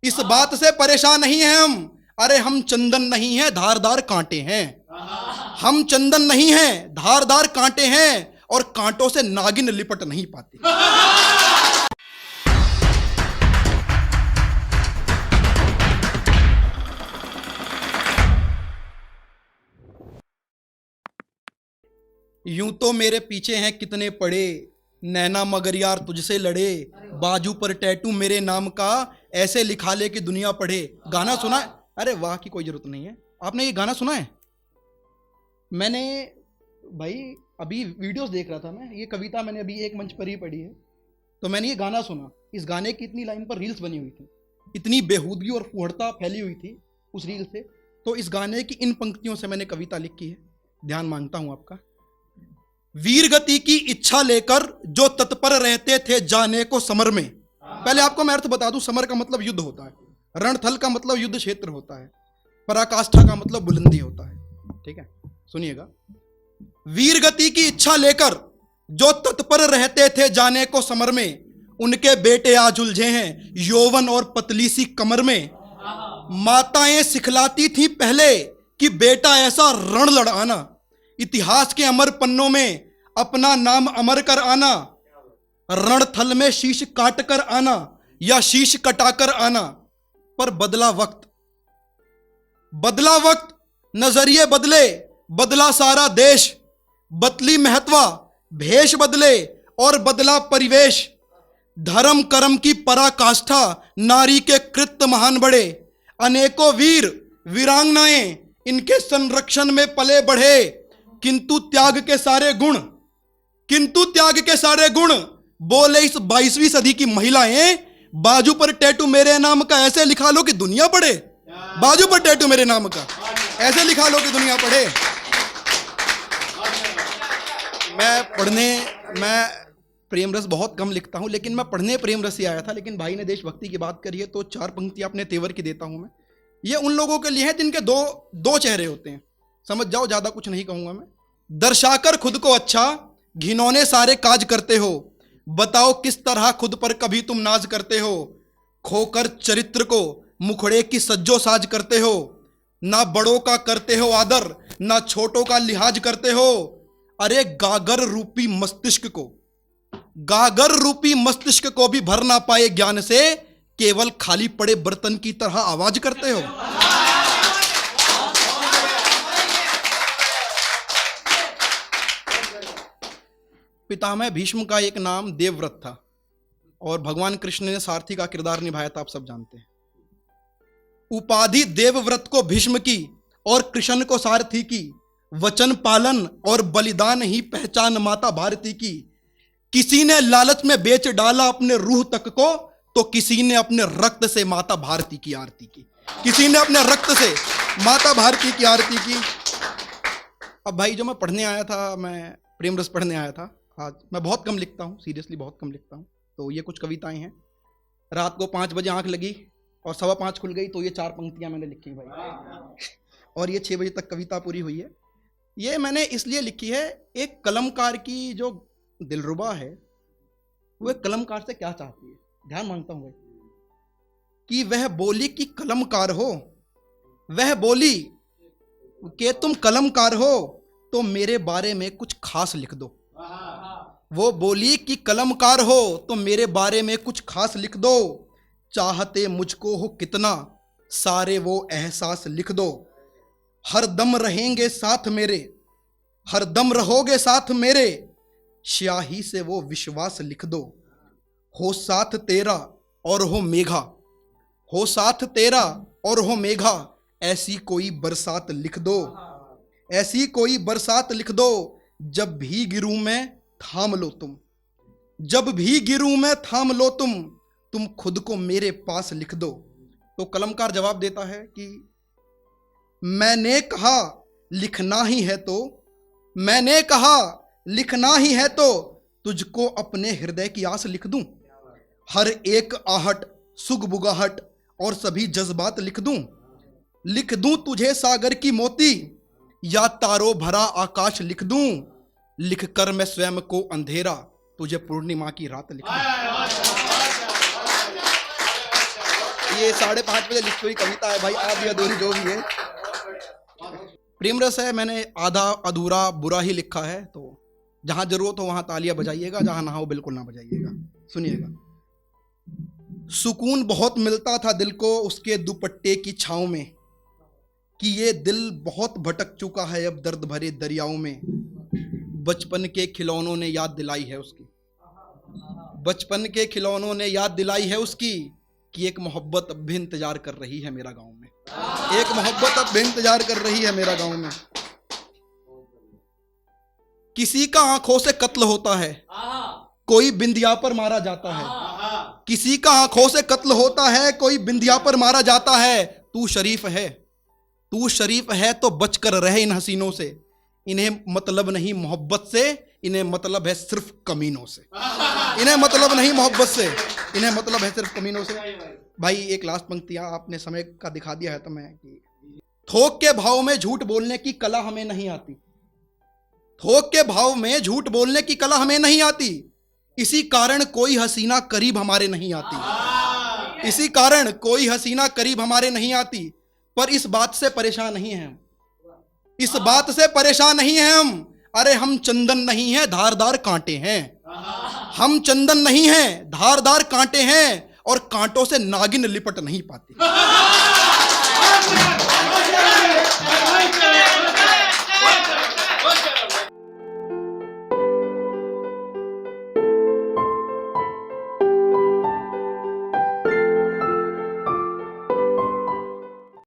इस बात से परेशान नहीं हैं हम। अरे हम चंदन नहीं हैं, धारदार कांटे हैं। हम चंदन नहीं हैं, धारदार कांटे हैं, और कांटों से नागिन लिपट नहीं पाती। यूं तो मेरे पीछे हैं कितने पड़े, नैना मगर यार तुझसे लड़े, बाजू पर टैटू मेरे नाम का, ऐसे लिखा ले कि दुनिया पढ़े। गाना सुना है? अरे वाह की कोई जरूरत नहीं है। आपने ये गाना सुना है? मैंने भाई अभी वीडियोस देख रहा था मैं, ये कविता मैंने अभी एक मंच पर ही पढ़ी है, तो मैंने ये गाना सुना। इस गाने की इतनी लाइन पर रील्स बनी हुई थी, इतनी बेहूदगी और फुहड़ता फैली हुई थी उस रील से। तो इस गाने की इन पंक्तियों से मैंने कविता लिखी है, ध्यान मांगता हूं आपका। वीर गति की इच्छा लेकर जो तत्पर रहते थे जाने को समर में। पहले आपको मैं अर्थ बता दूं, समर का मतलब युद्ध होता है, रणथल का मतलब युद्ध क्षेत्र होता है, पराकाष्ठा का मतलब बुलंदी होता है। ठीक है, सुनिएगा। वीर गति की इच्छा लेकर जो तत्पर रहते थे जाने को समर में, उनके बेटे आज उलझे हैं यौवन और पतली सी कमर में। माताएं सिखलाती थी पहले कि बेटा ऐसा रण लड़ाना, इतिहास के अमर पन्नों में अपना नाम अमर कर आना, रणथल में शीश काट कर आना या शीश कटाकर आना। पर बदला वक्त, बदला वक्त, नजरिए बदले, बदला सारा देश, बदली महत्वा, भेष बदले और बदला परिवेश। धर्म कर्म की पराकाष्ठा, नारी के कृत्य महान बड़े, अनेकों वीर वीरांगनाएं इनके संरक्षण में पले बढ़े। किंतु त्याग के सारे गुण, किंतु त्याग के सारे गुण, बोले इस 22वीं सदी की महिलाएं, बाजू पर टैटू मेरे नाम का ऐसे लिखा लो कि दुनिया पढ़े। बाजू पर टैटू मेरे नाम का ऐसे लिखा लो कि दुनिया पढ़े। मैं प्रेम रस बहुत कम लिखता हूं, लेकिन मैं पढ़ने प्रेम रस ही आया था। लेकिन भाई ने देशभक्ति की बात करी है तो 4 पंक्तियां अपने तेवर की देता हूं मैं। ये उन लोगों के लिए है जिनके दो चेहरे होते हैं, समझ जाओ, ज्यादा कुछ नहीं कहूंगा मैं। दर्शाकर खुद को अच्छा घिनौने सारे काज करते हो, बताओ किस तरह खुद पर कभी तुम नाज करते हो। खोकर चरित्र को मुखड़े की सज्जो साज करते हो, ना बड़ों का करते हो आदर, ना छोटों का लिहाज करते हो। अरे गागर रूपी मस्तिष्क को, गागर रूपी मस्तिष्क को भी भर ना पाए ज्ञान से, केवल खाली पड़े बर्तन की तरह आवाज करते हो। पितामह भीष्म का एक नाम देवव्रत था और भगवान कृष्ण ने सारथी का किरदार निभाया था, आप सब जानते हैं। उपाधि देवव्रत को भीष्म की और कृष्ण को सारथी की, वचन पालन और बलिदान ही पहचान माता भारती की। किसी ने लालच में बेच डाला अपने रूह तक को, तो किसी ने अपने रक्त से माता भारती की आरती की। किसी ने अपने रक्त से माता भारती की आरती की। अब भाई जो मैं पढ़ने आया था, मैं प्रेम रस पढ़ने आया था आज। मैं बहुत कम लिखता हूँ, सीरियसली बहुत कम लिखता हूँ। तो ये कुछ कविताएं हैं। रात को 5 बजे आंख लगी और 5:15 खुल गई, तो ये 4 पंक्तियां मैंने लिखी भाई, और ये 6 बजे तक कविता पूरी हुई है। ये मैंने इसलिए लिखी है, एक कलमकार की जो दिलरुबा है वो एक कलमकार से क्या चाहती है, ध्यान मांगता हूं भाई, कि वह बोली कि कलमकार हो, वह बोली कि तुम कलमकार हो तो मेरे बारे में कुछ खास लिख दो। वो बोली कि कलमकार हो तो मेरे बारे में कुछ खास लिख दो। चाहते मुझको हो कितना, सारे वो एहसास लिख दो। हर दम रहेंगे साथ मेरे, हर दम रहोगे साथ मेरे, स्याही से वो विश्वास लिख दो। हो साथ तेरा और हो मेघा, हो साथ तेरा और हो मेघा, ऐसी कोई बरसात लिख दो, ऐसी कोई बरसात लिख दो। जब भी गिरूं मैं थाम लो तुम, जब भी गिरूं मैं थाम लो तुम खुद को मेरे पास लिख दो। तो कलमकार जवाब देता है कि मैंने कहा लिखना ही है तो, मैंने कहा लिखना ही है तो, तुझको अपने हृदय की आस लिख दूं। हर एक आहट सुग बुगाहट और सभी जज्बात लिख दूं तुझे सागर की मोती या तारों भरा आकाश लिख दूं। लिख कर मैं स्वयं को अंधेरा, तुझे पूर्णिमा की रात लिख दूं। ये 5:30 बजे लिखी हुई कविता है भाई, आधी अधूरी जो भी है। प्रेम रस है, मैंने आधा अधूरा बुरा ही लिखा है, तो जहां जरूरत हो वहां तालियां बजाइएगा, जहां ना हो बिल्कुल ना बजाइएगा। सुनिएगा। सुकून बहुत मिलता था दिल को उसके दुपट्टे की छांव में, कि ये दिल बहुत भटक चुका है अब दर्द भरे दरियाओं में। बचपन के खिलौनों ने याद दिलाई है उसकी, बचपन के खिलौनों ने याद दिलाई है उसकी, कि एक मोहब्बत अब भी इंतजार कर रही है मेरा गांव में, एक मोहब्बत अब भी इंतजार कर रही है मेरा गांव में। किसी का आंखों से कत्ल होता है, कोई बिंदिया पर मारा जाता है। किसी का आंखों से कत्ल होता है, कोई बिंदिया पर मारा जाता है। तू शरीफ है, तू शरीफ है तो बचकर रहे इन हसीनों से। इन्हें मतलब नहीं मोहब्बत से, इन्हें मतलब है सिर्फ कमीनों से। इन्हें मतलब नहीं मोहब्बत से, इन्हें मतलब है सिर्फ कमीनों से। भाई एक लास्ट पंक्तियां, आपने समय का दिखा दिया है तो मैं, थोक के भाव में झूठ बोलने की कला हमें नहीं आती, थोक के भाव में झूठ बोलने की कला हमें नहीं आती। इसी कारण कोई हसीना करीब हमारे नहीं आती, इसी कारण कोई हसीना करीब हमारे नहीं आती। पर इस बात से परेशान नहीं हैं हम, इस बात से परेशान नहीं हैं हम। अरे हम चंदन नहीं हैं, धारदार कांटे हैं। हम चंदन नहीं हैं, धारदार कांटे हैं, और कांटों से नागिन लिपट नहीं पाती।